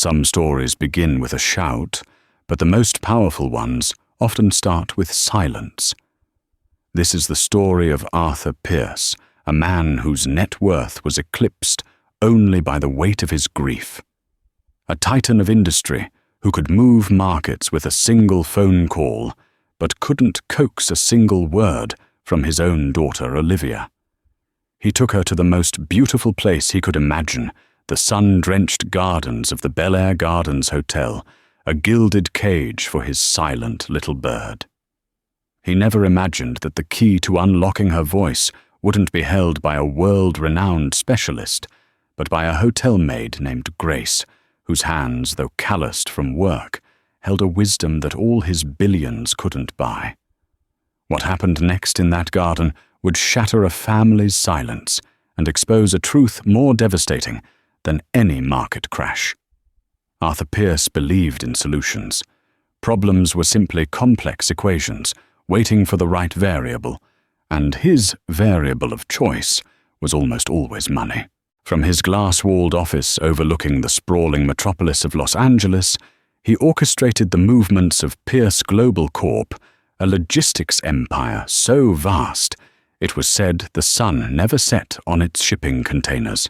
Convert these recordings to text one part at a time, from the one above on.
Some stories begin with a shout, but the most powerful ones often start with silence. This is the story of Arthur Pierce, a man whose net worth was eclipsed only by the weight of his grief. A titan of industry who could move markets with a single phone call, but couldn't coax a single word from his own daughter Olivia. He took her to the most beautiful place he could imagine, the sun-drenched gardens of the Bel-Air Gardens Hotel, a gilded cage for his silent little bird. He never imagined that the key to unlocking her voice wouldn't be held by a world-renowned specialist, but by a hotel maid named Grace, whose hands, though calloused from work, held a wisdom that all his billions couldn't buy. What happened next in that garden would shatter a family's silence and expose a truth more devastating than any market crash. Arthur Pierce believed in solutions. Problems were simply complex equations, waiting for the right variable, and his variable of choice was almost always money. From his glass-walled office overlooking the sprawling metropolis of Los Angeles, he orchestrated the movements of Pierce Global Corp., a logistics empire so vast it was said the sun never set on its shipping containers.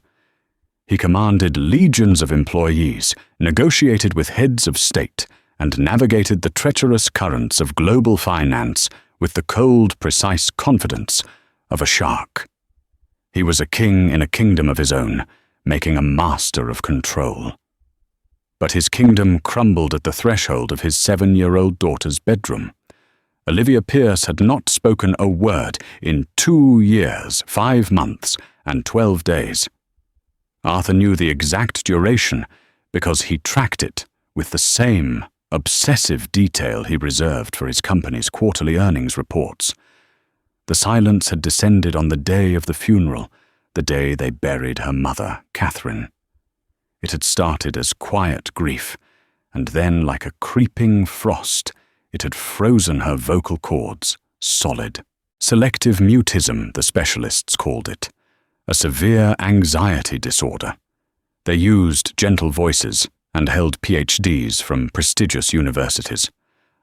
He commanded legions of employees, negotiated with heads of state, and navigated the treacherous currents of global finance with the cold, precise confidence of a shark. He was a king in a kingdom of his own, making a master of control. But his kingdom crumbled at the threshold of his 7-year-old daughter's bedroom. Olivia Pierce had not spoken a word in 2 years, 5 months, and 12 days. Arthur knew the exact duration because he tracked it with the same obsessive detail he reserved for his company's quarterly earnings reports. The silence had descended on the day of the funeral, the day they buried her mother, Catherine. It had started as quiet grief, and then, like a creeping frost, it had frozen her vocal cords, solid. Selective mutism, the specialists called it, a severe anxiety disorder. They used gentle voices and held PhDs from prestigious universities.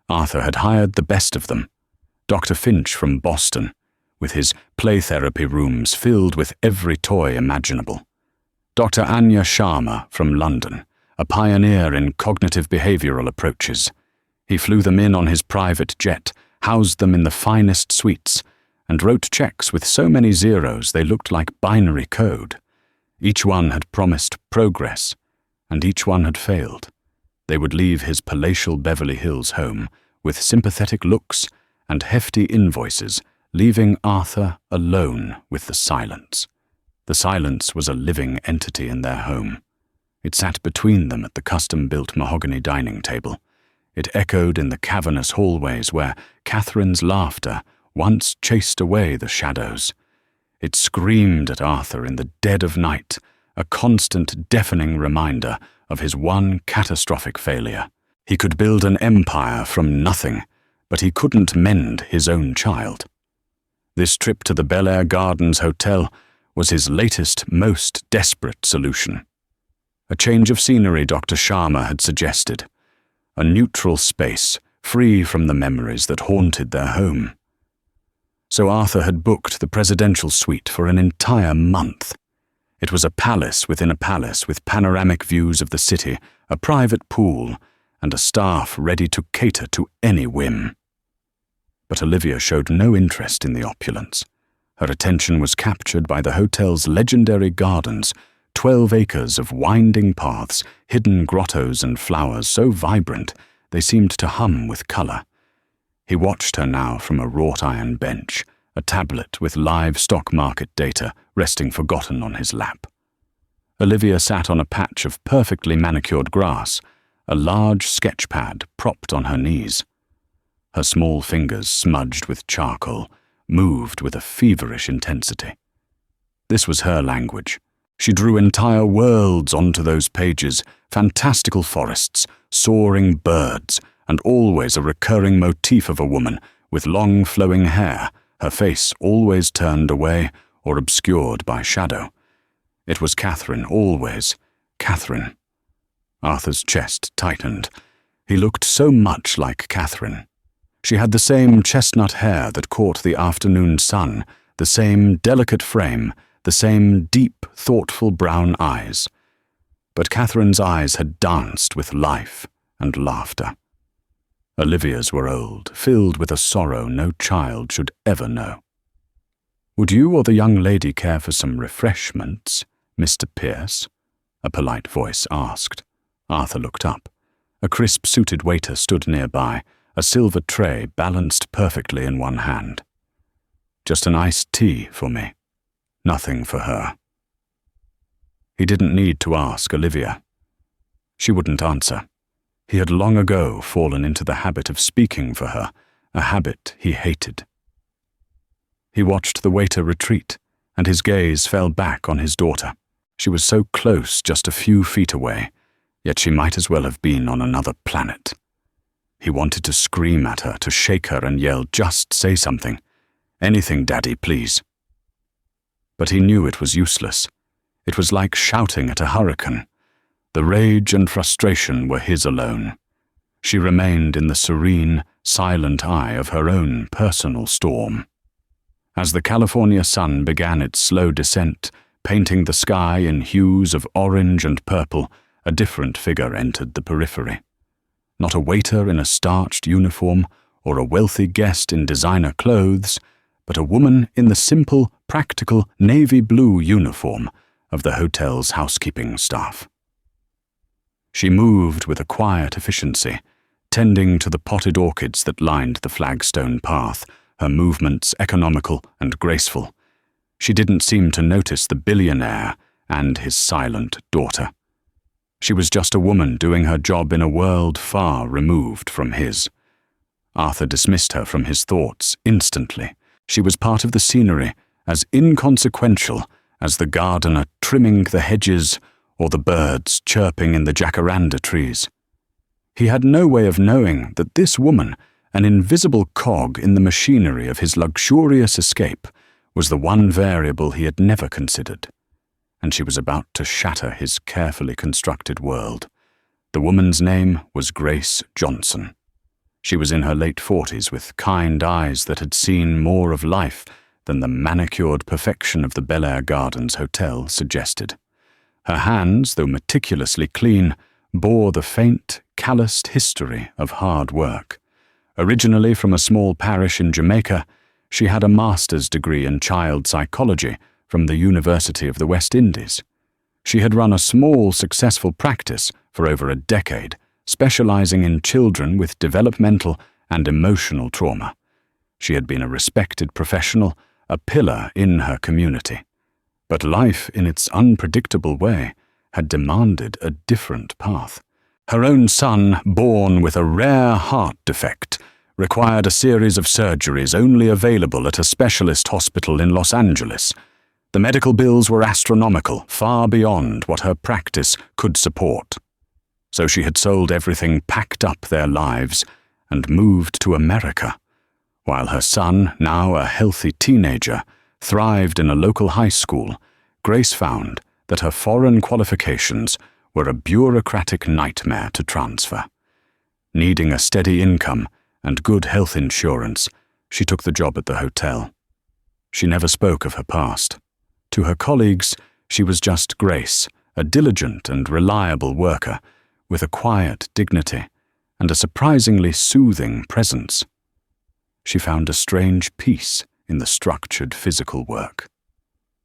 Arthur had hired the best of them. Dr. Finch from Boston, with his play therapy rooms filled with every toy imaginable. Dr. Anya Sharma from London, a pioneer in cognitive behavioral approaches. He flew them in on his private jet, housed them in the finest suites, and wrote checks with so many zeros they looked like binary code. Each one had promised progress, and each one had failed. They would leave his palatial Beverly Hills home with sympathetic looks and hefty invoices, leaving Arthur alone with the silence. The silence was a living entity in their home. It sat between them at the custom-built mahogany dining table. It echoed in the cavernous hallways where Catherine's laughter once chased away the shadows. It screamed at Arthur in the dead of night, a constant deafening reminder of his one catastrophic failure. He could build an empire from nothing, but he couldn't mend his own child. This trip to the Bel-Air Gardens Hotel was his latest, most desperate solution. A change of scenery Dr. Sharma had suggested. A neutral space, free from the memories that haunted their home. So Arthur had booked the presidential suite for an entire month. It was a palace within a palace with panoramic views of the city, a private pool, and a staff ready to cater to any whim. But Olivia showed no interest in the opulence. Her attention was captured by the hotel's legendary gardens, 12 acres of winding paths, hidden grottos and flowers so vibrant they seemed to hum with color. He watched her now from a wrought-iron bench, a tablet with live stock market data resting forgotten on his lap. Olivia sat on a patch of perfectly manicured grass, a large sketch pad propped on her knees. Her small fingers, smudged with charcoal, moved with a feverish intensity. This was her language. She drew entire worlds onto those pages, fantastical forests, soaring birds, and always a recurring motif of a woman with long flowing hair, her face always turned away or obscured by shadow. It was Catherine, always Catherine. Arthur's chest tightened. He looked so much like Catherine. She had the same chestnut hair that caught the afternoon sun, the same delicate frame, the same deep, thoughtful brown eyes. But Catherine's eyes had danced with life and laughter. Olivia's were old, filled with a sorrow no child should ever know. "Would you or the young lady care for some refreshments, Mr. Pierce?" a polite voice asked. Arthur looked up. A crisp-suited waiter stood nearby, a silver tray balanced perfectly in one hand. "Just an iced tea for me. Nothing for her." He didn't need to ask Olivia. She wouldn't answer. He had long ago fallen into the habit of speaking for her, a habit he hated. He watched the waiter retreat, and his gaze fell back on his daughter. She was so close, just a few feet away, yet she might as well have been on another planet. He wanted to scream at her, to shake her and yell, "Just say something. Anything, Daddy, please." But he knew it was useless. It was like shouting at a hurricane. The rage and frustration were his alone. She remained in the serene, silent eye of her own personal storm. As the California sun began its slow descent, painting the sky in hues of orange and purple, a different figure entered the periphery. Not a waiter in a starched uniform or a wealthy guest in designer clothes, but a woman in the simple, practical navy blue uniform of the hotel's housekeeping staff. She moved with a quiet efficiency, tending to the potted orchids that lined the flagstone path, her movements economical and graceful. She didn't seem to notice the billionaire and his silent daughter. She was just a woman doing her job in a world far removed from his. Arthur dismissed her from his thoughts instantly. She was part of the scenery, as inconsequential as the gardener trimming the hedges or the birds chirping in the jacaranda trees. He had no way of knowing that this woman, an invisible cog in the machinery of his luxurious escape, was the one variable he had never considered, and she was about to shatter his carefully constructed world. The woman's name was Grace Johnson. She was in her late 40s with kind eyes that had seen more of life than the manicured perfection of the Bel Air Gardens Hotel suggested. Her hands, though meticulously clean, bore the faint, calloused history of hard work. Originally from a small parish in Jamaica, she had a master's degree in child psychology from the University of the West Indies. She had run a small, successful practice for over a decade, specializing in children with developmental and emotional trauma. She had been a respected professional, a pillar in her community. But life, in its unpredictable way, had demanded a different path. Her own son, born with a rare heart defect, required a series of surgeries only available at a specialist hospital in Los Angeles. The medical bills were astronomical, far beyond what her practice could support. So she had sold everything, packed up their lives, and moved to America, while her son, now a healthy teenager, thrived in a local high school. Grace found that her foreign qualifications were a bureaucratic nightmare to transfer. Needing a steady income and good health insurance, she took the job at the hotel. She never spoke of her past. To her colleagues, she was just Grace, a diligent and reliable worker, with a quiet dignity and a surprisingly soothing presence. She found a strange peace in the structured physical work.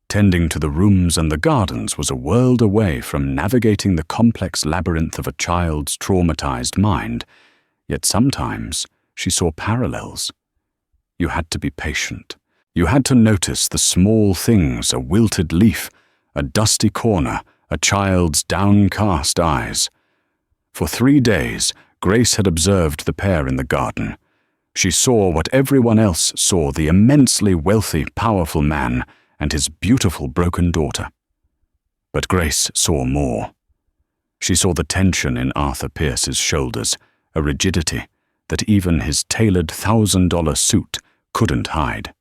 Tending to the rooms and the gardens was a world away from navigating the complex labyrinth of a child's traumatized mind, yet sometimes she saw parallels. You had to be patient. You had to notice the small things, a wilted leaf, a dusty corner, a child's downcast eyes. For 3 days, Grace had observed the pair in the garden. She saw what everyone else saw, the immensely wealthy, powerful man and his beautiful broken daughter. But Grace saw more. She saw the tension in Arthur Pierce's shoulders, a rigidity that even his tailored $1,000 suit couldn't hide.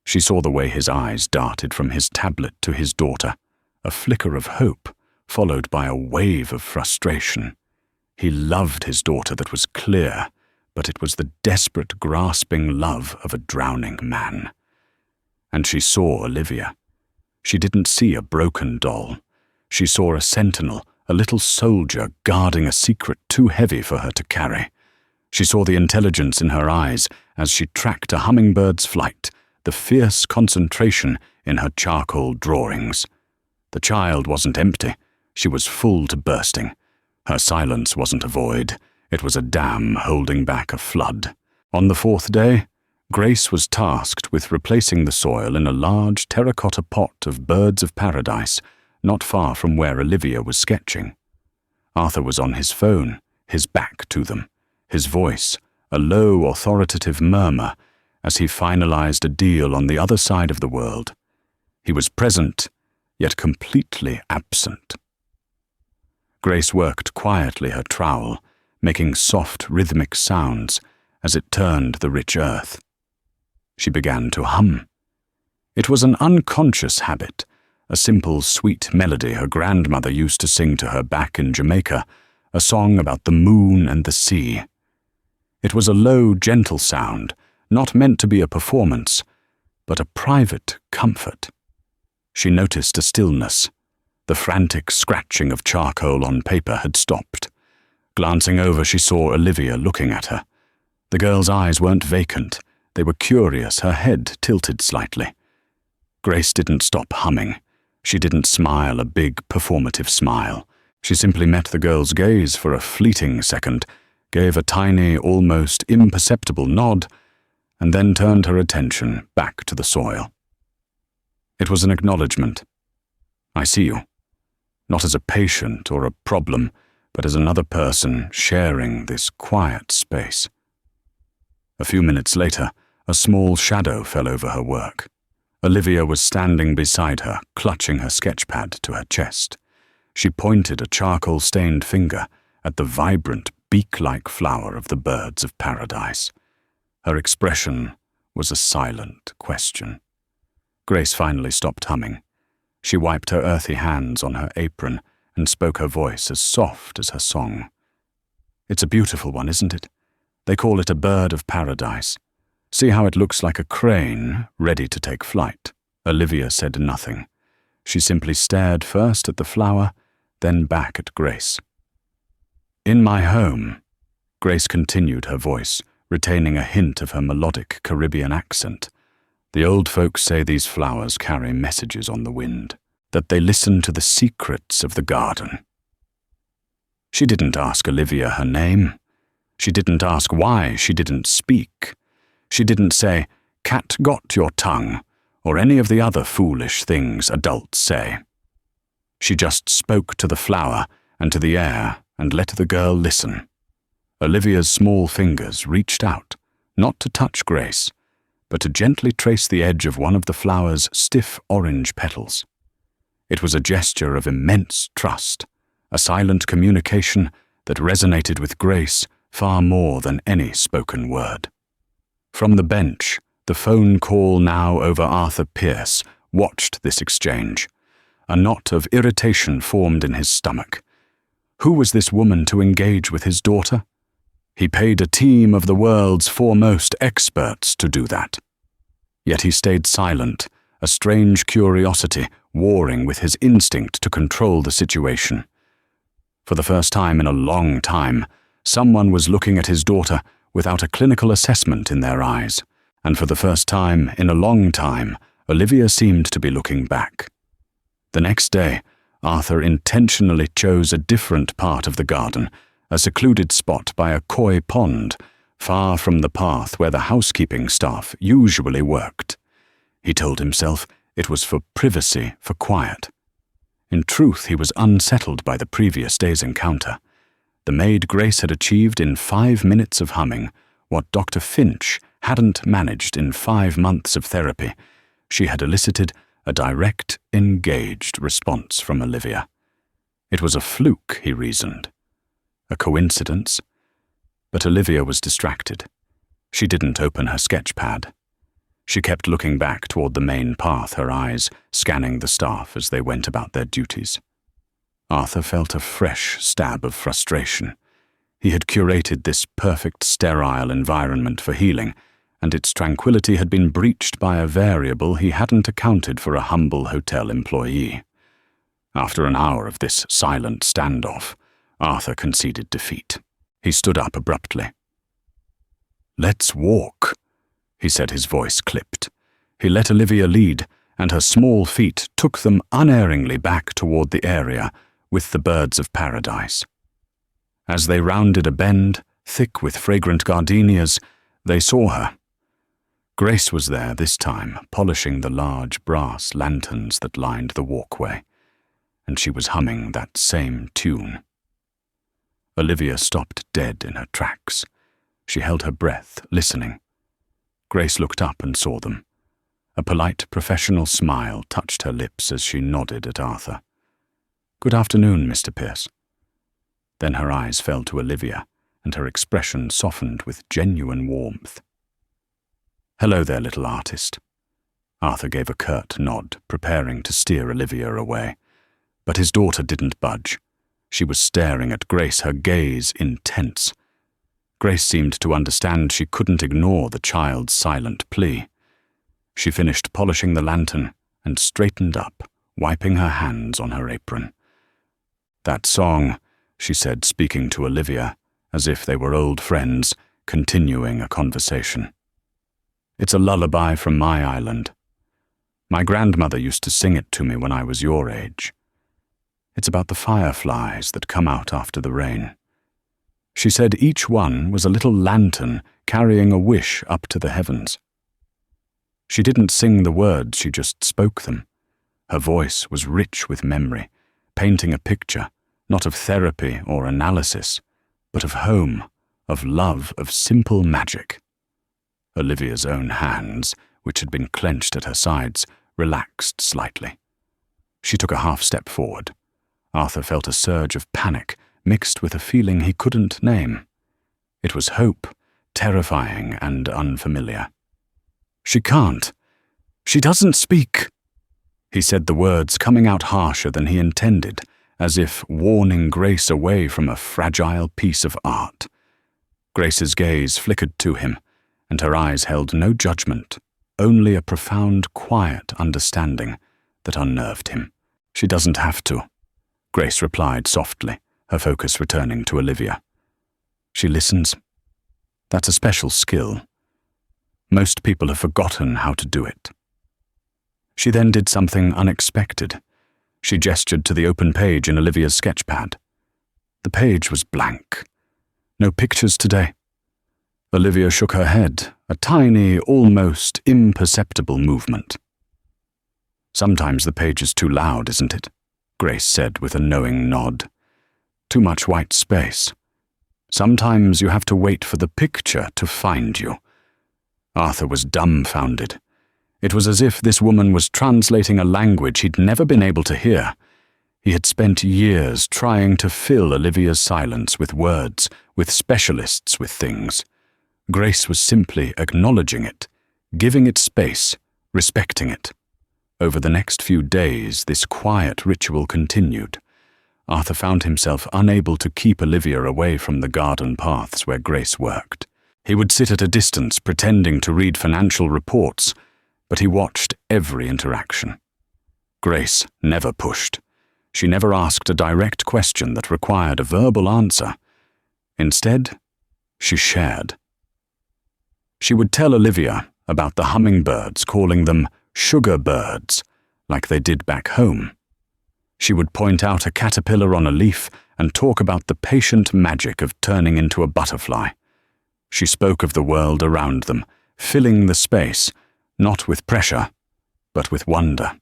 She saw the way his eyes darted from his tablet to his daughter, a flicker of hope, followed by a wave of frustration. He loved his daughter, that was clear, but it was the desperate, grasping love of a drowning man. And she saw Olivia. She didn't see a broken doll. She saw a sentinel, a little soldier guarding a secret too heavy for her to carry. She saw the intelligence in her eyes as she tracked a hummingbird's flight, the fierce concentration in her charcoal drawings. The child wasn't empty. She was full to bursting. Her silence wasn't a void. It was a dam holding back a flood. On the fourth day, Grace was tasked with replacing the soil in a large terracotta pot of birds of paradise, not far from where Olivia was sketching. Arthur was on his phone, his back to them, his voice a low, authoritative murmur as he finalized a deal on the other side of the world. He was present, yet completely absent. Grace worked quietly her trowel, making soft, rhythmic sounds as it turned the rich earth. She began to hum. It was an unconscious habit, a simple, sweet melody her grandmother used to sing to her back in Jamaica, a song about the moon and the sea. It was a low, gentle sound, not meant to be a performance, but a private comfort. She noticed a stillness. The frantic scratching of charcoal on paper had stopped. Glancing over, she saw Olivia looking at her. The girl's eyes weren't vacant. They were curious, her head tilted slightly. Grace didn't stop humming. She didn't smile a big, performative smile. She simply met the girl's gaze for a fleeting second, gave a tiny, almost imperceptible nod, and then turned her attention back to the soil. It was an acknowledgement. I see you. Not as a patient or a problem, but as another person sharing this quiet space. A few minutes later, a small shadow fell over her work. Olivia was standing beside her, clutching her sketchpad to her chest. She pointed a charcoal-stained finger at the vibrant, beak-like flower of the birds of paradise. Her expression was a silent question. Grace finally stopped humming. She wiped her earthy hands on her apron and spoke her voice as soft as her song. It's a beautiful one, isn't it? They call it a bird of paradise. See how it looks like a crane ready to take flight. Olivia said nothing. She simply stared first at the flower, then back at Grace. In my home, Grace continued her voice, retaining a hint of her melodic Caribbean accent. The old folks say these flowers carry messages on the wind, that they listen to the secrets of the garden. She didn't ask Olivia her name. She didn't ask why she didn't speak. She didn't say, "Cat got your tongue," or any of the other foolish things adults say. She just spoke to the flower and to the air and let the girl listen. Olivia's small fingers reached out, not to touch Grace, but to gently trace the edge of one of the flower's stiff orange petals. It was a gesture of immense trust, a silent communication that resonated with Grace far more than any spoken word. From the bench, the phone call now over Arthur Pierce watched this exchange. A knot of irritation formed in his stomach. Who was this woman to engage with his daughter? He paid a team of the world's foremost experts to do that. Yet he stayed silent, a strange curiosity warring with his instinct to control the situation. For the first time in a long time, someone was looking at his daughter without a clinical assessment in their eyes, and for the first time in a long time, Olivia seemed to be looking back. The next day, Arthur intentionally chose a different part of the garden, a secluded spot by a koi pond, far from the path where the housekeeping staff usually worked. He told himself it was for privacy, for quiet. In truth, he was unsettled by the previous day's encounter. The maid Grace had achieved in 5 minutes of humming what Dr. Finch hadn't managed in 5 months of therapy. She had elicited a direct, engaged response from Olivia. It was a fluke, he reasoned. A coincidence? But Olivia was distracted. She didn't open her sketchpad. She kept looking back toward the main path, her eyes scanning the staff as they went about their duties. Arthur felt a fresh stab of frustration. He had curated this perfect sterile environment for healing, and its tranquility had been breached by a variable he hadn't accounted for a humble hotel employee. After an hour of this silent standoff, Arthur conceded defeat. He stood up abruptly. "Let's walk," he said, his voice clipped. He let Olivia lead, and her small feet took them unerringly back toward the area with the birds of paradise. As they rounded a bend, thick with fragrant gardenias, they saw her. Grace was there this time, polishing the large brass lanterns that lined the walkway, and she was humming that same tune. Olivia stopped dead in her tracks. She held her breath, listening. Grace looked up and saw them. A polite professional smile touched her lips as she nodded at Arthur. "Good afternoon, Mr. Pierce." Then her eyes fell to Olivia, and her expression softened with genuine warmth. "Hello there, little artist." Arthur gave a curt nod, preparing to steer Olivia away. But his daughter didn't budge. She was staring at Grace, her gaze intense. Grace seemed to understand she couldn't ignore the child's silent plea. She finished polishing the lantern and straightened up, wiping her hands on her apron. "That song," she said, speaking to Olivia, as if they were old friends, continuing a conversation. "It's a lullaby from my island. My grandmother used to sing it to me when I was your age. It's about the fireflies that come out after the rain. She said each one was a little lantern carrying a wish up to the heavens. She didn't sing the words, she just spoke them. Her voice was rich with memory, painting a picture, not of therapy or analysis, but of home, of love, of simple magic." Olivia's own hands, which had been clenched at her sides, relaxed slightly. She took a half step forward. Arthur felt a surge of panic, mixed with a feeling he couldn't name. It was hope, terrifying and unfamiliar. "She can't. She doesn't speak." He said the words coming out harsher than he intended, as if warning Grace away from a fragile piece of art. Grace's gaze flickered to him, and her eyes held no judgment, only a profound, quiet understanding that unnerved him. "She doesn't have to," Grace replied softly, her focus returning to Olivia. "She listens. That's a special skill. Most people have forgotten how to do it." She then did something unexpected. She gestured to the open page in Olivia's sketchpad. The page was blank. "No pictures today." Olivia shook her head, a tiny, almost imperceptible movement. "Sometimes the page is too loud, isn't it?" Grace said with a knowing nod. "Too much white space. Sometimes you have to wait for the picture to find you." Arthur was dumbfounded. It was as if this woman was translating a language he'd never been able to hear. He had spent years trying to fill Olivia's silence with words, with specialists, with things. Grace was simply acknowledging it, giving it space, respecting it. Over the next few days, this quiet ritual continued. Arthur found himself unable to keep Olivia away from the garden paths where Grace worked. He would sit at a distance pretending to read financial reports, but he watched every interaction. Grace never pushed. She never asked a direct question that required a verbal answer. Instead, she shared. She would tell Olivia about the hummingbirds, calling them sugar birds, like they did back home. She would point out a caterpillar on a leaf and talk about the patient magic of turning into a butterfly. She spoke of the world around them, filling the space, not with pressure, but with wonder.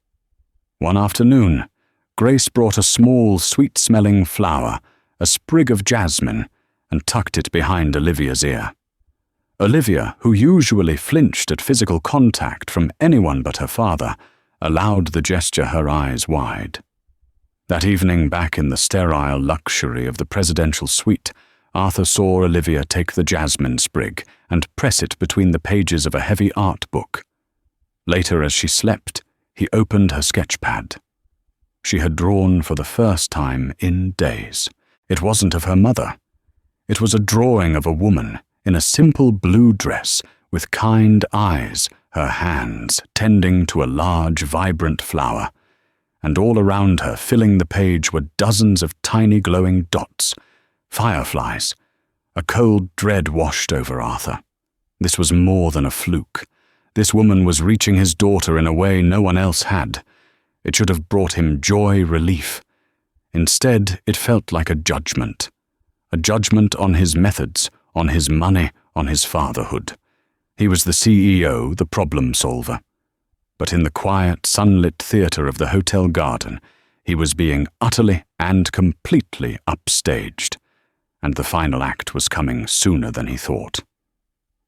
One afternoon, Grace brought a small, sweet-smelling flower, a sprig of jasmine, and tucked it behind Olivia's ear. Olivia, who usually flinched at physical contact from anyone but her father, allowed the gesture her eyes wide. That evening, back in the sterile luxury of the presidential suite, Arthur saw Olivia take the jasmine sprig and press it between the pages of a heavy art book. Later, as she slept, he opened her sketchpad. she had drawn for the first time in days. It wasn't of her mother. It was a drawing of a woman in a simple blue dress with kind eyes, her hands tending to a large, vibrant flower. And all around her, filling the page, were dozens of tiny glowing dots, fireflies. A cold dread washed over Arthur. This was more than a fluke. This woman was reaching his daughter in a way no one else had. It should have brought him joy, relief. Instead, it felt like a judgment on his methods, on his money, on his fatherhood. He was the CEO, the problem solver. But in the quiet, sunlit theatre of the hotel garden, he was being utterly and completely upstaged, and the final act was coming sooner than he thought.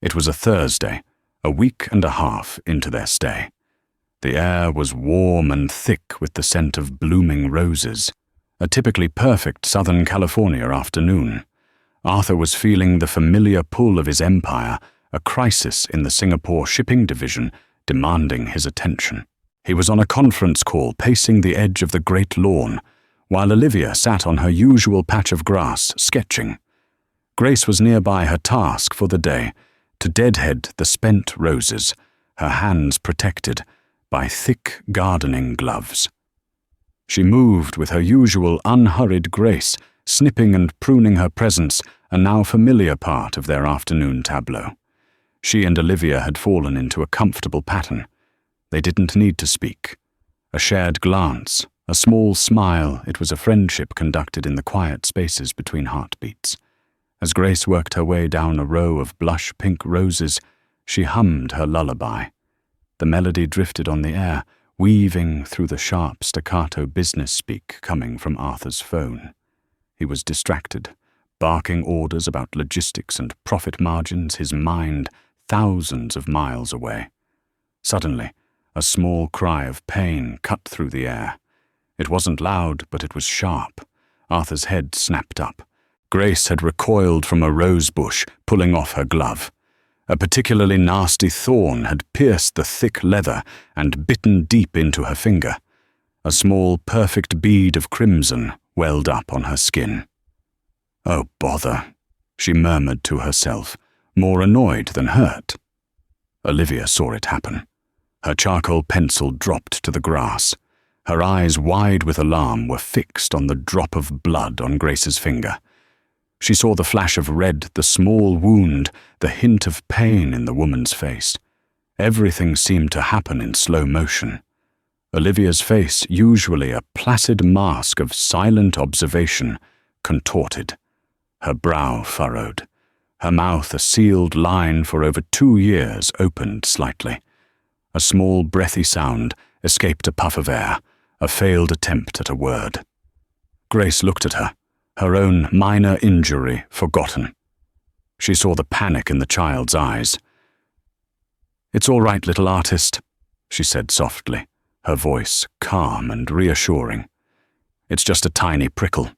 It was a Thursday, a week and a half into their stay. The air was warm and thick with the scent of blooming roses, a typically perfect Southern California afternoon. Arthur was feeling the familiar pull of his empire, a crisis in the Singapore shipping division demanding his attention. He was on a conference call pacing the edge of the great lawn, while Olivia sat on her usual patch of grass, sketching. Grace was nearby her task for the day, to deadhead the spent roses, her hands protected by thick gardening gloves. She moved with her usual unhurried grace, snipping and pruning her presents, a now familiar part of their afternoon tableau. She and Olivia had fallen into a comfortable pattern. They didn't need to speak. A shared glance, a small smile, it was a friendship conducted in the quiet spaces between heartbeats. As Grace worked her way down a row of blush pink roses, she hummed her lullaby. The melody drifted on the air, weaving through the sharp staccato business speak coming from Arthur's phone. He was distracted, barking orders about logistics and profit margins, his mind thousands of miles away. Suddenly, a small cry of pain cut through the air. It wasn't loud, but it was sharp. Arthur's head snapped up. Grace had recoiled from a rose bush, pulling off her glove. A particularly nasty thorn had pierced the thick leather and bitten deep into her finger. A small, perfect bead of crimson welled up on her skin. "Oh, bother," she murmured to herself, more annoyed than hurt. Olivia saw it happen. Her charcoal pencil dropped to the grass. Her eyes, wide with alarm, were fixed on the drop of blood on Grace's finger. She saw the flash of red, the small wound, the hint of pain in the woman's face. Everything seemed to happen in slow motion. Olivia's face, usually a placid mask of silent observation, contorted. Her brow furrowed. Her mouth, a sealed line for over 2 years, opened slightly. A small breathy sound escaped a puff of air, a failed attempt at a word. Grace looked at her own minor injury forgotten. She saw the panic in the child's eyes. "It's all right, little artist," she said softly, her voice calm and reassuring. "It's just a tiny prickle.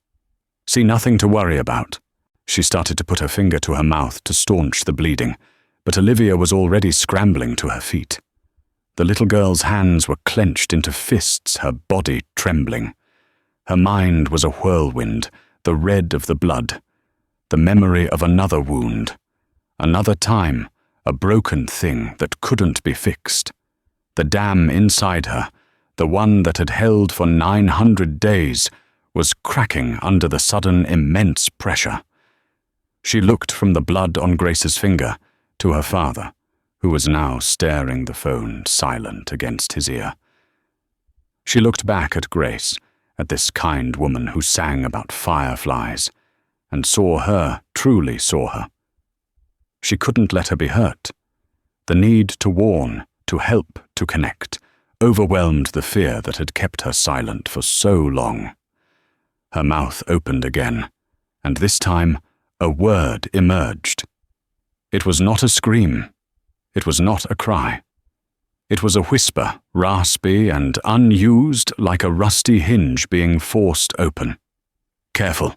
See, nothing to worry about." She started to put her finger to her mouth to staunch the bleeding, but Olivia was already scrambling to her feet. The little girl's hands were clenched into fists, her body trembling. Her mind was a whirlwind, the red of the blood, the memory of another wound, another time, a broken thing that couldn't be fixed. The dam inside her, the one that had held for 900 days, was cracking under the sudden immense pressure. She looked from the blood on Grace's finger to her father, who was now staring the phone silent against his ear. She looked back at Grace, at this kind woman who sang about fireflies, and truly saw her. She couldn't let her be hurt. The need to warn, to help, to connect, overwhelmed the fear that had kept her silent for so long. Her mouth opened again, and this time a word emerged. It was not a scream. It was not a cry. It was a whisper, raspy and unused, like a rusty hinge being forced open. "Careful."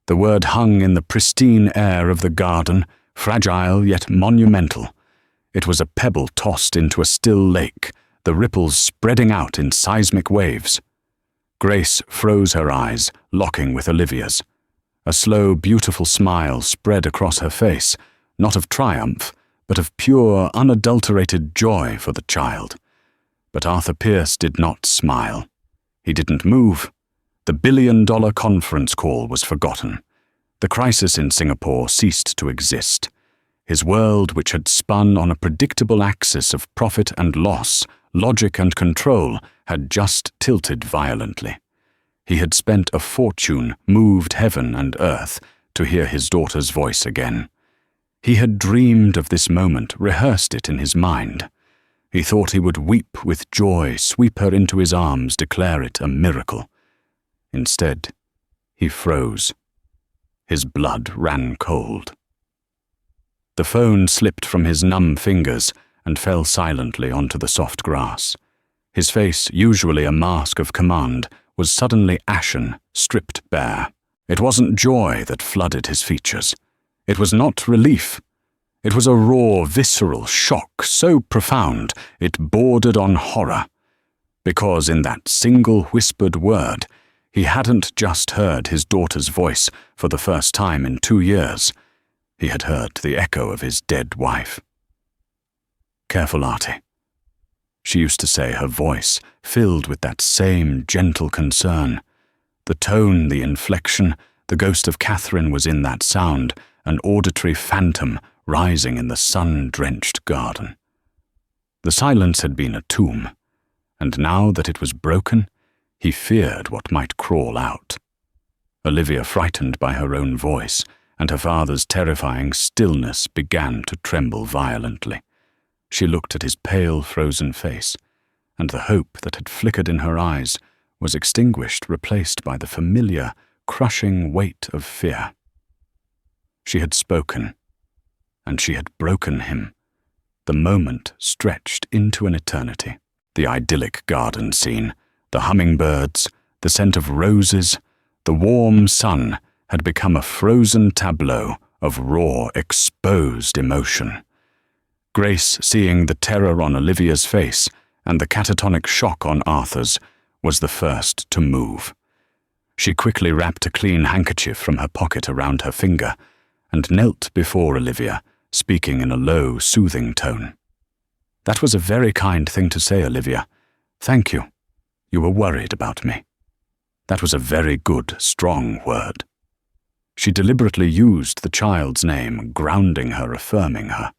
The word hung in the pristine air of the garden, fragile yet monumental. It was a pebble tossed into a still lake, the ripples spreading out in seismic waves. Grace froze her eyes, locking with Olivia's. A slow, beautiful smile spread across her face, not of triumph, but of pure, unadulterated joy for the child. But Arthur Pierce did not smile. He didn't move. The billion-dollar conference call was forgotten. The crisis in Singapore ceased to exist. His world, which had spun on a predictable axis of profit and loss, logic and control, had just tilted violently. He had spent a fortune, moved heaven and earth, to hear his daughter's voice again. He had dreamed of this moment, rehearsed it in his mind. He thought he would weep with joy, sweep her into his arms, declare it a miracle. Instead, he froze. His blood ran cold. The phone slipped from his numb fingers and fell silently onto the soft grass. His face, usually a mask of command, was suddenly ashen, stripped bare. It wasn't joy that flooded his features. It was not relief. It was a raw, visceral shock so profound it bordered on horror. Because in that single whispered word, he hadn't just heard his daughter's voice for the first time in 2 years. He had heard the echo of his dead wife. "Careful, Artie," she used to say, her voice filled with that same gentle concern. The tone, the inflection, the ghost of Catherine was in that sound, an auditory phantom rising in the sun-drenched garden. The silence had been a tomb, and now that it was broken, he feared what might crawl out. Olivia, frightened by her own voice, and her father's terrifying stillness, began to tremble violently. She looked at his pale, frozen face, and the hope that had flickered in her eyes was extinguished, replaced by the familiar, crushing weight of fear. She had spoken, and she had broken him. The moment stretched into an eternity. The idyllic garden scene, the hummingbirds, the scent of roses, the warm sun had become a frozen tableau of raw, exposed emotion. Grace, seeing the terror on Olivia's face and the catatonic shock on Arthur's, was the first to move. She quickly wrapped a clean handkerchief from her pocket around her finger and knelt before Olivia, speaking in a low, soothing tone. "That was a very kind thing to say, Olivia. Thank you. You were worried about me. That was a very good, strong word." She deliberately used the child's name, grounding her, affirming her.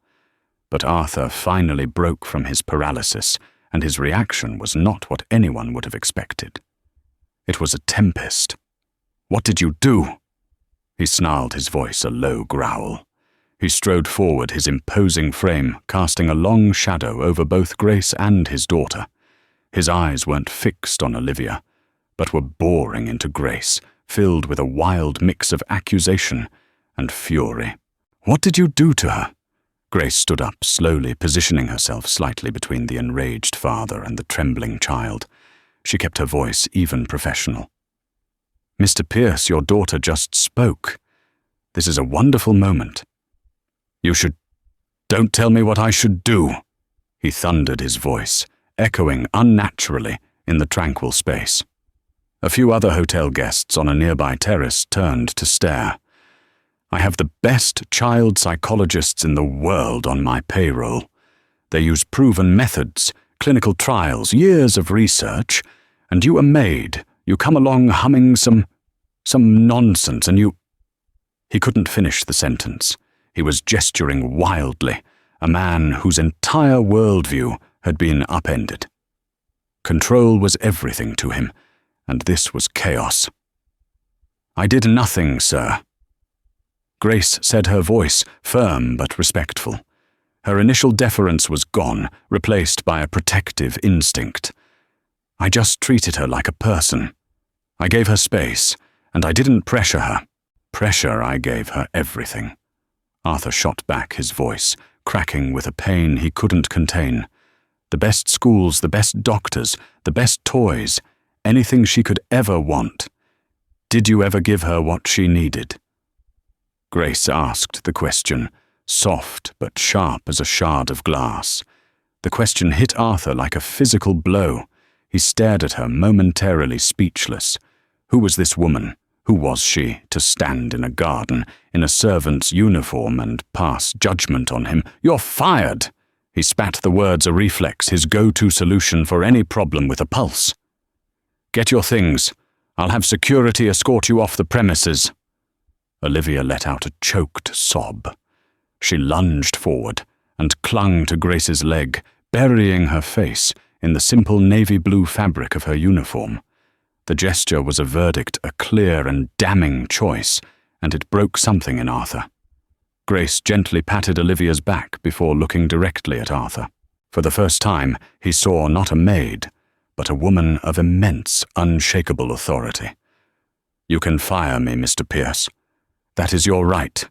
But Arthur finally broke from his paralysis, and his reaction was not what anyone would have expected. It was a tempest. "What did you do?" He snarled, his voice a low growl. He strode forward, his imposing frame casting a long shadow over both Grace and his daughter. His eyes weren't fixed on Olivia, but were boring into Grace, filled with a wild mix of accusation and fury. "What did you do to her?" Grace stood up, slowly positioning herself slightly between the enraged father and the trembling child. She kept her voice even professional. "Mr. Pierce, your daughter just spoke. This is a wonderful moment. Don't tell me what I should do," he thundered, his voice echoing unnaturally in the tranquil space. A few other hotel guests on a nearby terrace turned to stare. "I have the best child psychologists in the world on my payroll. They use proven methods, clinical trials, years of research, and you, a maid, you come along humming some nonsense and you—" He couldn't finish the sentence. He was gesturing wildly, a man whose entire worldview had been upended. Control was everything to him, and this was chaos. "I did nothing, sir." Grace said, her voice firm but respectful. Her initial deference was gone, replaced by a protective instinct. "I just treated her like a person. I gave her space, and I didn't pressure her. I gave her everything." Arthur shot back, his voice cracking with a pain he couldn't contain. The best schools, the best doctors, the best toys, anything she could ever want. Did you ever give her what she needed? Grace asked the question, soft but sharp as a shard of glass. The question hit Arthur like a physical blow. He stared at her, momentarily speechless. Who was this woman? Who was she, to stand in a garden, in a servant's uniform, and pass judgment on him? "You're fired!" He spat the words a reflex, his go-to solution for any problem with a pulse. "Get your things. I'll have security escort you off the premises." Olivia let out a choked sob. She lunged forward and clung to Grace's leg, burying her face in the simple navy blue fabric of her uniform. The gesture was a verdict, a clear and damning choice, and it broke something in Arthur. Grace gently patted Olivia's back before looking directly at Arthur. For the first time, he saw not a maid, but a woman of immense, unshakable authority. "You can fire me, Mr. Pierce. That is your right,"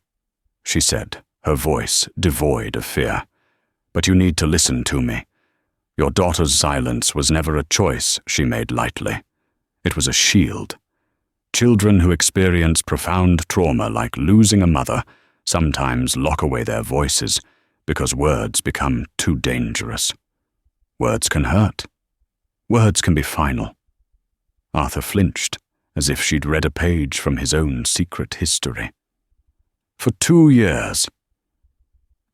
she said, her voice devoid of fear. "But you need to listen to me. Your daughter's silence was never a choice she made lightly. It was a shield. Children who experience profound trauma, like losing a mother, sometimes lock away their voices because words become too dangerous. Words can hurt. Words can be final." Arthur flinched, as if she'd read a page from his own secret history. "For 2 years."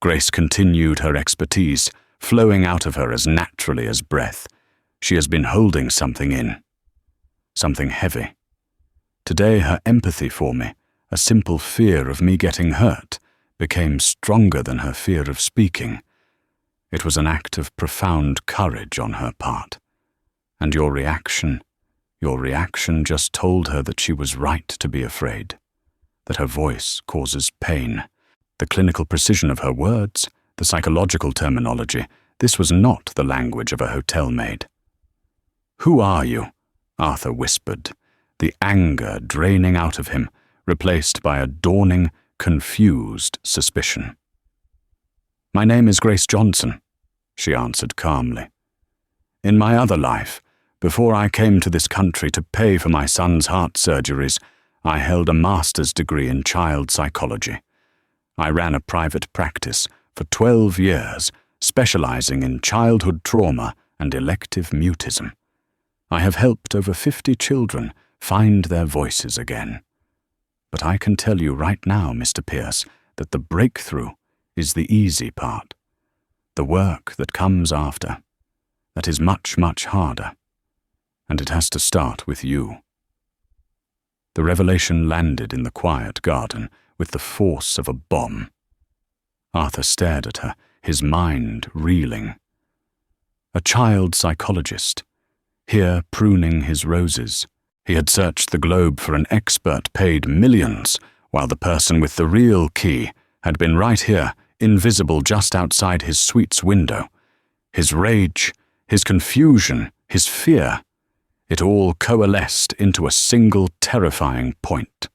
Grace continued her expertise, flowing out of her as naturally as breath. She has been holding something in. Something heavy. Today her empathy for me, a simple fear of me getting hurt, became stronger than her fear of speaking. It was an act of profound courage on her part. And your reaction just told her that she was right to be afraid, that her voice causes pain. The clinical precision of her words, the psychological terminology, this was not the language of a hotel maid. "Who are you?" Arthur whispered, the anger draining out of him, replaced by a dawning, confused suspicion. "My name is Grace Johnson," she answered calmly. "In my other life, before I came to this country to pay for my son's heart surgeries, I held a master's degree in child psychology. I ran a private practice for 12 years, specializing in childhood trauma and elective mutism. I have helped over 50 children find their voices again. But I can tell you right now, Mr. Pierce, that the breakthrough is the easy part. The work that comes after, that is much, much harder. And it has to start with you." The revelation landed in the quiet garden with the force of a bomb. Arthur stared at her, his mind reeling. A child psychologist, here pruning his roses. He had searched the globe for an expert paid millions, while the person with the real key had been right here, invisible just outside his suite's window. His rage, his confusion, his fear, it all coalesced into a single terrifying point.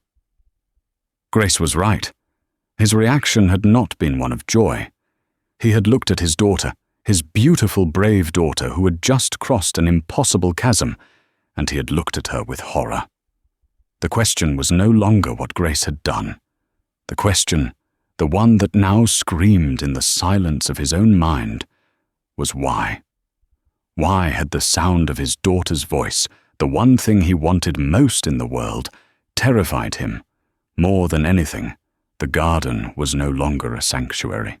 Grace was right. His reaction had not been one of joy. He had looked at his daughter, his beautiful, brave daughter who had just crossed an impossible chasm, and he had looked at her with horror. The question was no longer what Grace had done. The question, the one that now screamed in the silence of his own mind, was why. Why had the sound of his daughter's voice, the one thing he wanted most in the world, terrified him? More than anything, the garden was no longer a sanctuary.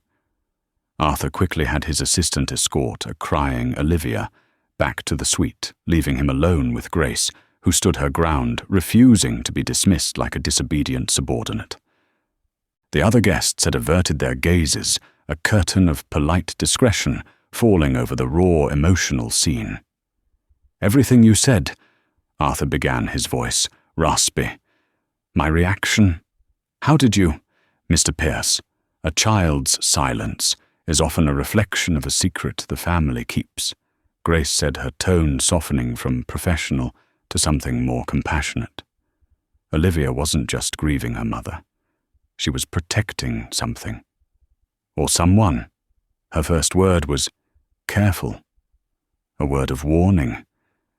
Arthur quickly had his assistant escort a crying Olivia back to the suite, leaving him alone with Grace, who stood her ground, refusing to be dismissed like a disobedient subordinate. The other guests had averted their gazes, a curtain of polite discretion falling over the raw, emotional scene. "Everything you said," Arthur began, his voice raspy. "My reaction? How did you—" "Mr. Pierce, a child's silence is often a reflection of a secret the family keeps," Grace said, her tone softening from professional to something more compassionate. Olivia wasn't just grieving her mother. She was protecting something. Or someone. Her first word was, "Careful." A word of warning.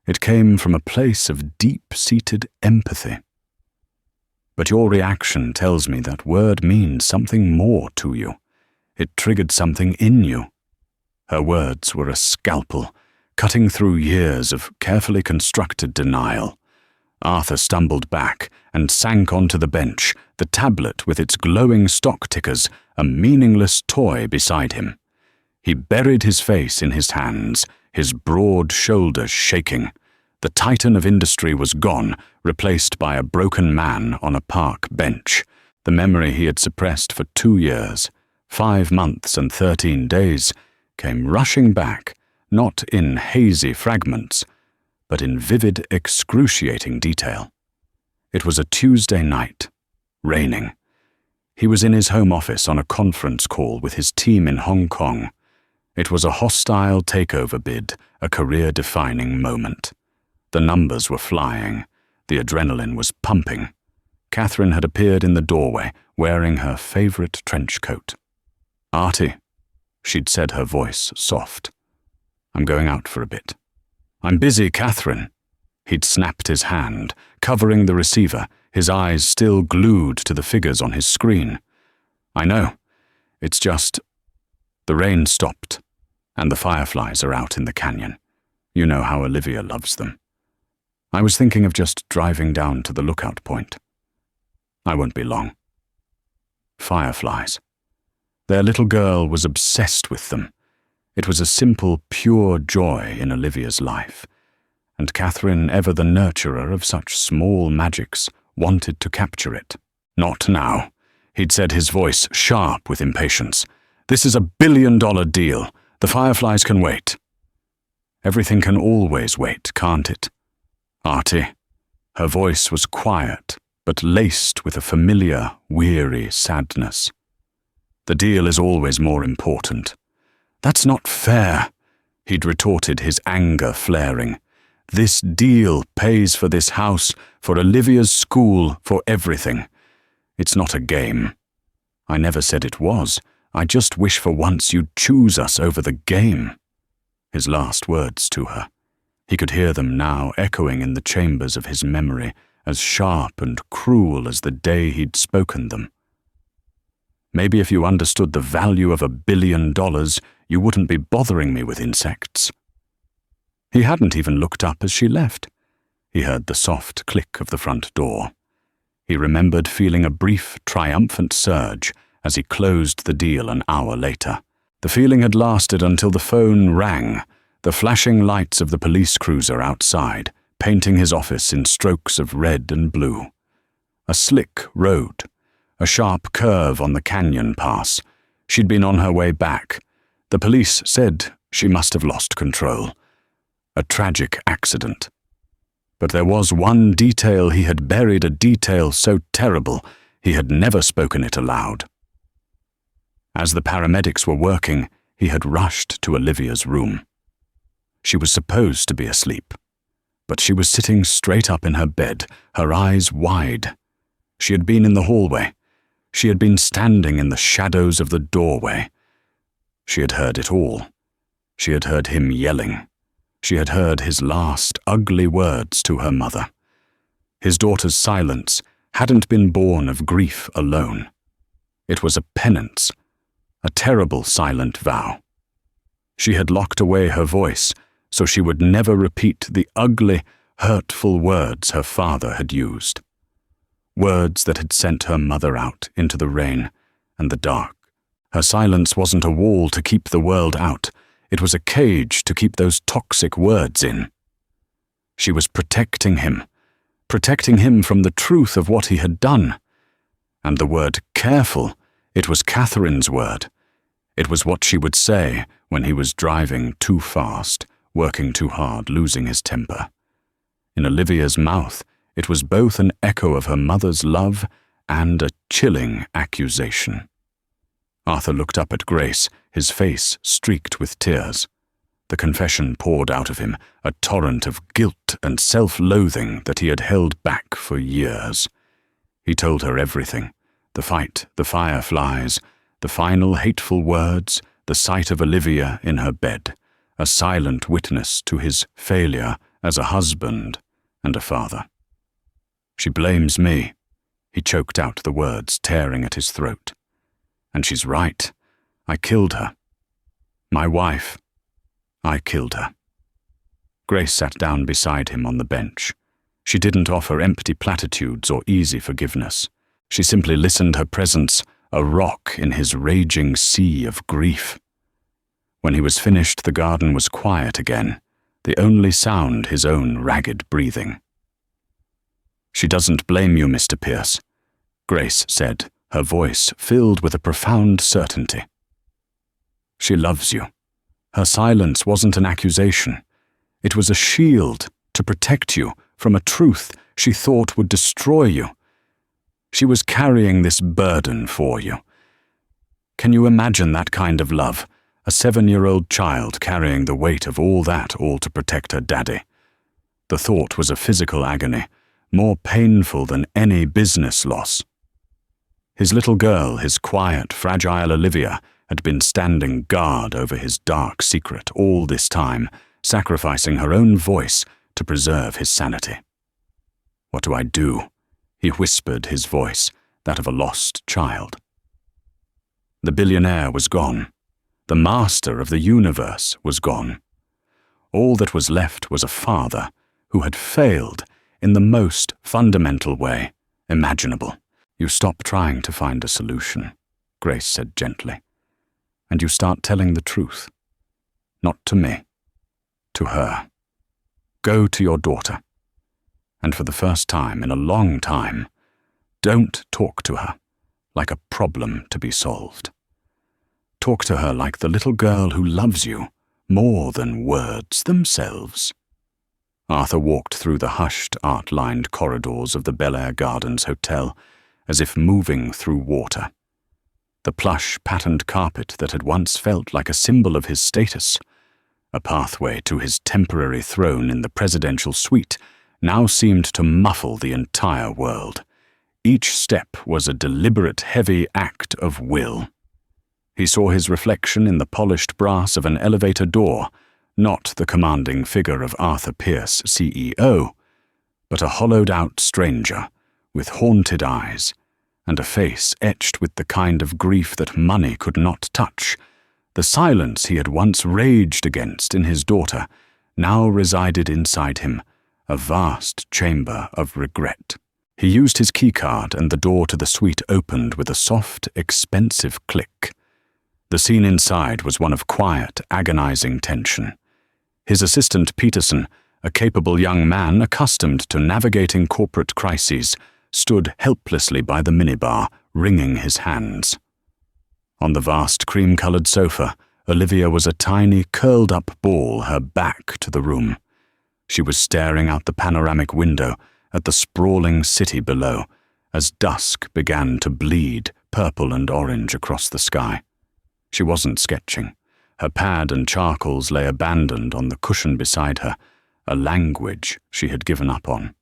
It came from a place of deep-seated empathy. "But your reaction tells me that word means something more to you. It triggered something in you." Her words were a scalpel, cutting through years of carefully constructed denial. Arthur stumbled back and sank onto the bench, the tablet with its glowing stock tickers, a meaningless toy beside him. He buried his face in his hands, his broad shoulders shaking. The titan of industry was gone, replaced by a broken man on a park bench. The memory he had suppressed for 2 years, 5 months and 13 days, came rushing back, not in hazy fragments, but in vivid, excruciating detail. It was a Tuesday night, raining. He was in his home office on a conference call with his team in Hong Kong. It was a hostile takeover bid, a career-defining moment. The numbers were flying. The adrenaline was pumping. Catherine had appeared in the doorway, wearing her favorite trench coat. "Artie," she'd said, her voice soft. "I'm going out for a bit." "I'm busy, Catherine." He'd snapped his hand, covering the receiver, his eyes still glued to the figures on his screen. "I know. It's just—" The rain stopped, and the fireflies are out in the canyon. You know how Olivia loves them. "I was thinking of just driving down to the lookout point. I won't be long." Fireflies. Their little girl was obsessed with them. It was a simple, pure joy in Olivia's life, and Catherine, ever the nurturer of such small magics, wanted to capture it. "Not now," he'd said, his voice sharp with impatience. "This is a billion-dollar deal. The fireflies can wait." "Everything can always wait, can't it?" "Artie." Her voice was quiet, but laced with a familiar, weary sadness. "The deal is always more important." "That's not fair," he'd retorted, his anger flaring. "This deal pays for this house, for Olivia's school, for everything. It's not a game." "I never said it was. I just wish for once you'd choose us over the game." His last words to her. He could hear them now echoing in the chambers of his memory, as sharp and cruel as the day he'd spoken them. "Maybe if you understood the value of $1 billion, you wouldn't be bothering me with insects." He hadn't even looked up as she left. He heard the soft click of the front door. He remembered feeling a brief, triumphant surge as he closed the deal an hour later. The feeling had lasted until the phone rang, the flashing lights of the police cruiser outside, painting his office in strokes of red and blue. A slick road, a sharp curve on the canyon pass. She'd been on her way back. The police said she must have lost control. A tragic accident. But there was one detail he had buried, a detail so terrible he had never spoken it aloud. As the paramedics were working, he had rushed to Olivia's room. She was supposed to be asleep, but she was sitting straight up in her bed, her eyes wide. She had been in the hallway. She had been standing in the shadows of the doorway. She had heard it all. She had heard him yelling. She had heard his last ugly words to her mother. His daughter's silence hadn't been born of grief alone. It was a penance, a terrible silent vow. She had locked away her voice so she would never repeat the ugly, hurtful words her father had used. Words that had sent her mother out into the rain and the dark. Her silence wasn't a wall to keep the world out. It was a cage to keep those toxic words in. She was protecting him from the truth of what he had done. And the word careful, it was Catherine's word. It was what she would say when he was driving too fast, working too hard, losing his temper. In Olivia's mouth, it was both an echo of her mother's love and a chilling accusation. Arthur looked up at Grace, his face streaked with tears. The confession poured out of him, a torrent of guilt and self-loathing that he had held back for years. He told her everything: the fight, the fireflies, the final hateful words, the sight of Olivia in her bed, a silent witness to his failure as a husband and a father. "She blames me," he choked out the words, tearing at his throat. "And she's right. I killed her. My wife. I killed her." Grace sat down beside him on the bench. She didn't offer empty platitudes or easy forgiveness. She simply listened her presence, a rock in his raging sea of grief. When he was finished, the garden was quiet again, the only sound his own ragged breathing. "She doesn't blame you, Mr. Pierce," Grace said, her voice filled with a profound certainty. "She loves you. Her silence wasn't an accusation. It was a shield to protect you from a truth she thought would destroy you. She was carrying this burden for you. Can you imagine that kind of love? A 7-year-old child carrying the weight of all that, all to protect her daddy. The thought was a physical agony, more painful than any business loss. His little girl, his quiet, fragile Olivia, had been standing guard over his dark secret all this time, sacrificing her own voice to preserve his sanity. "What do I do?" he whispered, his voice, that of a lost child. The billionaire was gone. The master of the universe was gone. All that was left was a father who had failed in the most fundamental way imaginable. "You stop trying to find a solution," Grace said gently, "and you start telling the truth. Not to me, to her. Go to your daughter. And for the first time in a long time, don't talk to her like a problem to be solved. Talk to her like the little girl who loves you more than words themselves." Arthur walked through the hushed, art-lined corridors of the Bel Air Gardens Hotel, as if moving through water. The plush, patterned carpet that had once felt like a symbol of his status, a pathway to his temporary throne in the presidential suite, now seemed to muffle the entire world. Each step was a deliberate, heavy act of will. He saw his reflection in the polished brass of an elevator door, not the commanding figure of Arthur Pierce, CEO, but a hollowed-out stranger with haunted eyes and a face etched with the kind of grief that money could not touch. The silence he had once raged against in his daughter now resided inside him, a vast chamber of regret. He used his keycard and the door to the suite opened with a soft, expensive click. The scene inside was one of quiet, agonizing tension. His assistant Peterson, a capable young man accustomed to navigating corporate crises, stood helplessly by the minibar, wringing his hands. On the vast cream-colored sofa, Olivia was a tiny, curled-up ball, her back to the room. She was staring out the panoramic window at the sprawling city below, as dusk began to bleed purple and orange across the sky. She wasn't sketching. Her pad and charcoals lay abandoned on the cushion beside her, a language she had given up on.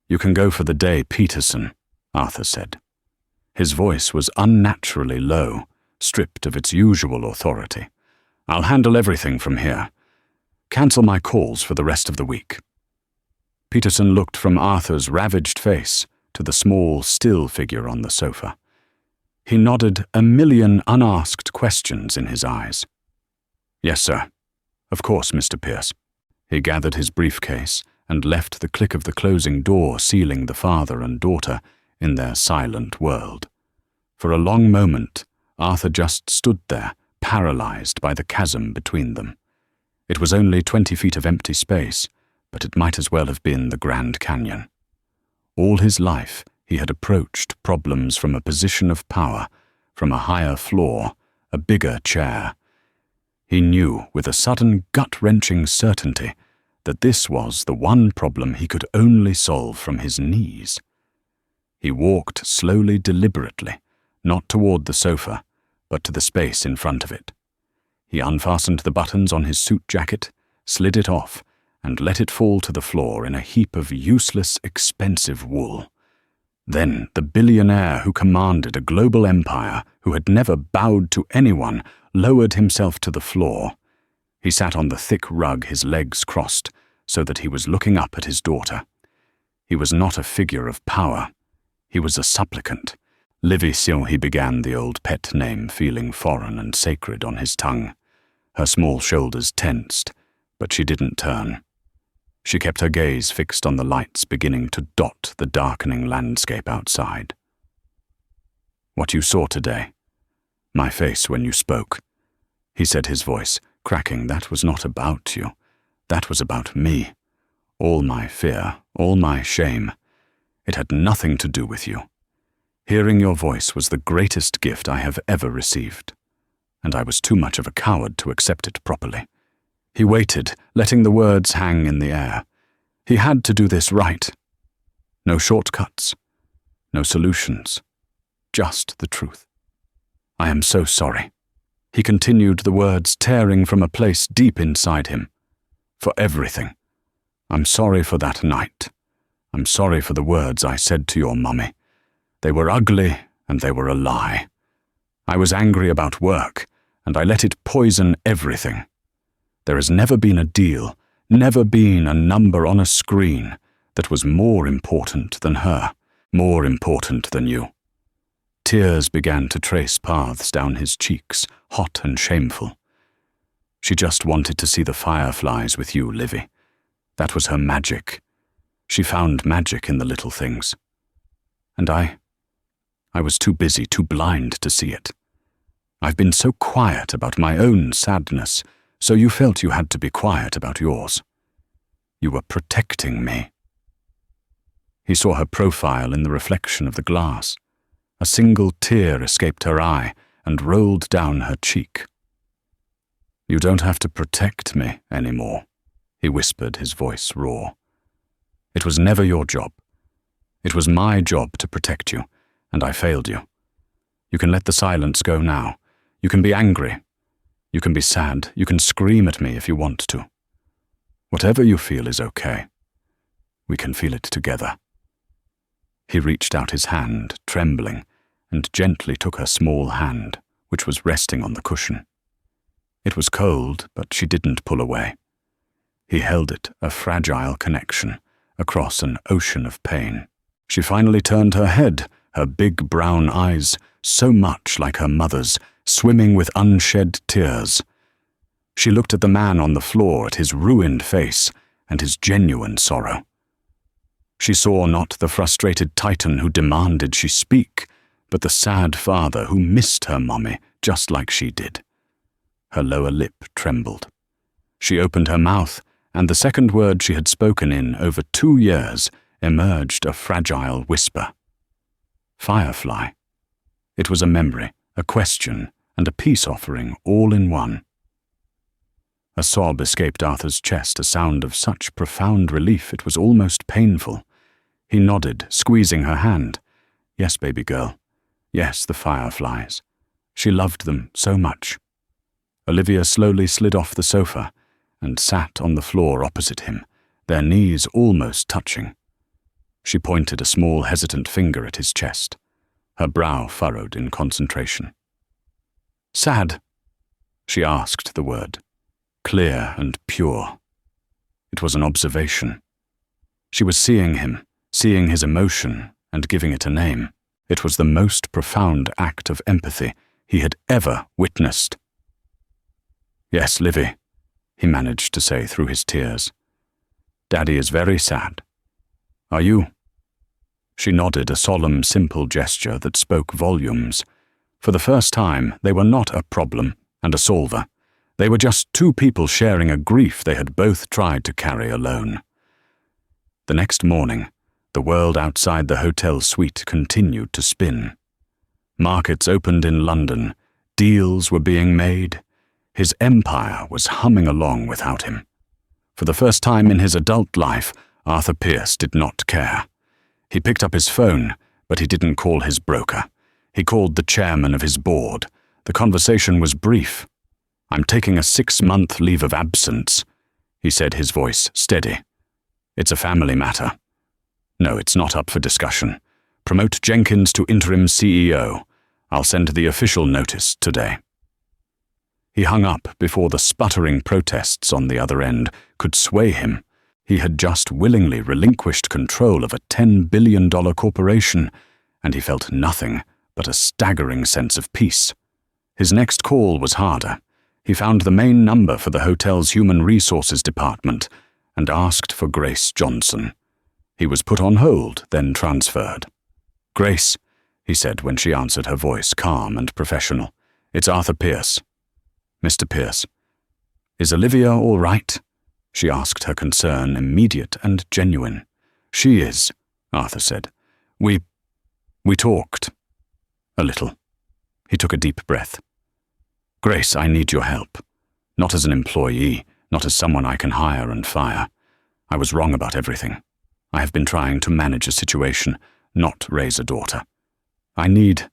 "You can go for the day, Peterson," Arthur said. His voice was unnaturally low, stripped of its usual authority. "I'll handle everything from here. Cancel my calls for the rest of the week." Peterson looked from Arthur's ravaged face to the small, still figure on the sofa. He nodded, a million unasked questions in his eyes. "Yes, sir. Of course, Mr. Pierce." He gathered his briefcase and left the click of the closing door sealing the father and daughter in their silent world. For a long moment, Arthur just stood there, paralyzed by the chasm between them. It was only 20 feet of empty space, but it might as well have been the Grand Canyon. All his life, he had approached problems from a position of power, from a higher floor, a bigger chair. He knew with a sudden gut-wrenching certainty that this was the one problem he could only solve from his knees. He walked slowly, deliberately, not toward the sofa, but to the space in front of it. He unfastened the buttons on his suit jacket, slid it off, and let it fall to the floor in a heap of useless, expensive wool. Then the billionaire who commanded a global empire, who had never bowed to anyone, lowered himself to the floor. He sat on the thick rug, his legs crossed, so that he was looking up at his daughter. He was not a figure of power. He was a supplicant. Livy, he began, the old pet name feeling foreign and sacred on his tongue. Her small shoulders tensed, but she didn't turn. She kept her gaze fixed on the lights beginning to dot the darkening landscape outside. "What you saw today. My face when you spoke," he said, his voice cracking. "That was not about you. That was about me. All my fear, all my shame. It had nothing to do with you. Hearing your voice was the greatest gift I have ever received, and I was too much of a coward to accept it properly." He waited, letting the words hang in the air. He had to do this right. No shortcuts, no solutions, just the truth. "I am so sorry," he continued, the words tearing from a place deep inside him. "For everything. I'm sorry for that night. I'm sorry for the words I said to your mummy. They were ugly and they were a lie. I was angry about work, and I let it poison everything. There has never been a deal, never been a number on a screen that was more important than her, more important than you." Tears began to trace paths down his cheeks, hot and shameful. "She just wanted to see the fireflies with you, Livy. That was her magic. She found magic in the little things. And I was too busy, too blind to see it. I've been so quiet about my own sadness, so you felt you had to be quiet about yours. You were protecting me." He saw her profile in the reflection of the glass. A single tear escaped her eye and rolled down her cheek. "You don't have to protect me anymore," he whispered, his voice raw. "It was never your job. It was my job to protect you, and I failed you. You can let the silence go now. You can be angry. You can be sad. You can scream at me if you want to. Whatever you feel is okay. We can feel it together." He reached out his hand, trembling, and gently took her small hand, which was resting on the cushion. It was cold, but she didn't pull away. He held it, a fragile connection, across an ocean of pain. She finally turned her head, her big brown eyes, so much like her mother's, swimming with unshed tears. She looked at the man on the floor, at his ruined face, and his genuine sorrow. She saw not the frustrated titan who demanded she speak, but the sad father who missed her mummy just like she did. Her lower lip trembled. She opened her mouth, and the second word she had spoken in over 2 years emerged a fragile whisper. Firefly. It was a memory, a question, and a peace offering all in one. A sob escaped Arthur's chest, a sound of such profound relief it was almost painful. He nodded, squeezing her hand. "Yes, baby girl. Yes, the fireflies. She loved them so much." Olivia slowly slid off the sofa and sat on the floor opposite him, their knees almost touching. She pointed a small, hesitant finger at his chest, her brow furrowed in concentration. "Sad?" She asked the word, clear and pure. It was an observation. She was seeing him, seeing his emotion, and giving it a name. It was the most profound act of empathy he had ever witnessed. "Yes, Livy," he managed to say through his tears. "Daddy is very sad. Are you?" She nodded, a solemn, simple gesture that spoke volumes. For the first time, they were not a problem and a solver. They were just two people sharing a grief they had both tried to carry alone. The next morning, the world outside the hotel suite continued to spin. Markets opened in London. Deals were being made. His empire was humming along without him. For the first time in his adult life, Arthur Pierce did not care. He picked up his phone, but he didn't call his broker. He called the chairman of his board. The conversation was brief. "I'm taking a 6-month leave of absence," he said, his voice steady. "It's a family matter. No, it's not up for discussion. Promote Jenkins to interim CEO. I'll send the official notice today." He hung up before the sputtering protests on the other end could sway him. He had just willingly relinquished control of a $10 billion corporation, and he felt nothing but a staggering sense of peace. His next call was harder. He found the main number for the hotel's human resources department and asked for Grace Johnson. He was put on hold, then transferred. "Grace," he said when she answered, her voice calm and professional. "It's Arthur Pierce." "Mr. Pierce." "Is Olivia all right?" she asked, her concern immediate and genuine. "She is," Arthur said. We talked. A little." He took a deep breath. "Grace, I need your help. Not as an employee, not as someone I can hire and fire. I was wrong about everything. I have been trying to manage a situation, not raise a daughter. I need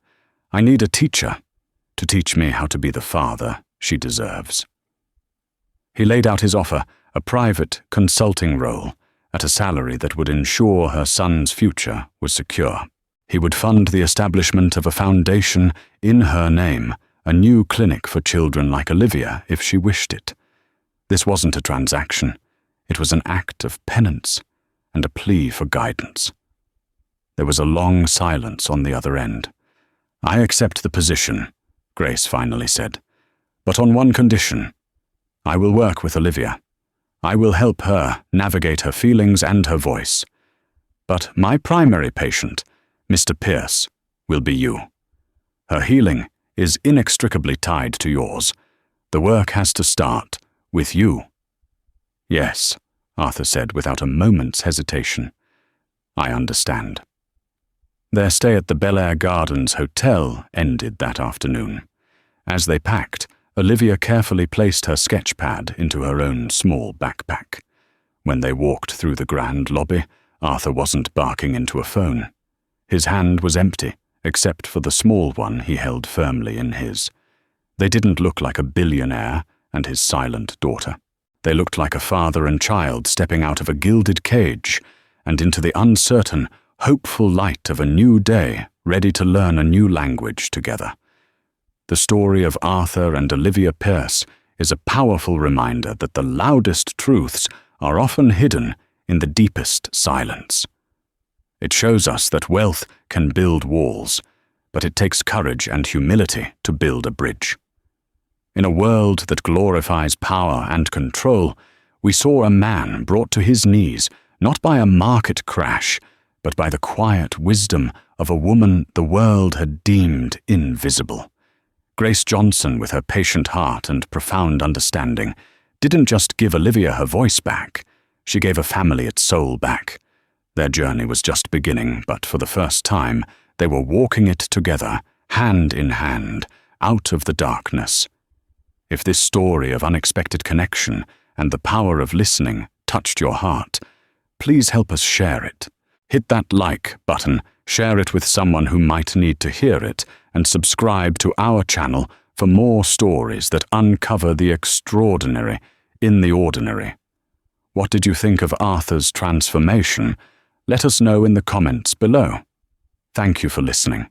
a teacher to teach me how to be the father she deserves." He laid out his offer, a private consulting role, at a salary that would ensure her son's future was secure. He would fund the establishment of a foundation in her name, a new clinic for children like Olivia if she wished it. This wasn't a transaction. It was an act of penance and a plea for guidance. There was a long silence on the other end. "I accept the position," Grace finally said, "but on one condition. I will work with Olivia. I will help her navigate her feelings and her voice. But my primary patient, Mr. Pierce, will be you. Her healing is inextricably tied to yours. The work has to start with you." "Yes," Arthur said without a moment's hesitation. "I understand." Their stay at the Bel-Air Gardens Hotel ended that afternoon. As they packed, Olivia carefully placed her sketch pad into her own small backpack. When they walked through the grand lobby, Arthur wasn't barking into a phone. His hand was empty, except for the small one he held firmly in his. They didn't look like a billionaire and his silent daughter. They looked like a father and child stepping out of a gilded cage and into the uncertain, hopeful light of a new day, ready to learn a new language together. The story of Arthur and Olivia Pierce is a powerful reminder that the loudest truths are often hidden in the deepest silence. It shows us that wealth can build walls, but it takes courage and humility to build a bridge. In a world that glorifies power and control, we saw a man brought to his knees not by a market crash, but by the quiet wisdom of a woman the world had deemed invisible. Grace Johnson, with her patient heart and profound understanding, didn't just give Olivia her voice back, she gave a family its soul back. Their journey was just beginning, but for the first time, they were walking it together, hand in hand, out of the darkness. If this story of unexpected connection and the power of listening touched your heart, please help us share it. Hit that like button, share it with someone who might need to hear it, and subscribe to our channel for more stories that uncover the extraordinary in the ordinary. What did you think of Arthur's transformation? Let us know in the comments below. Thank you for listening.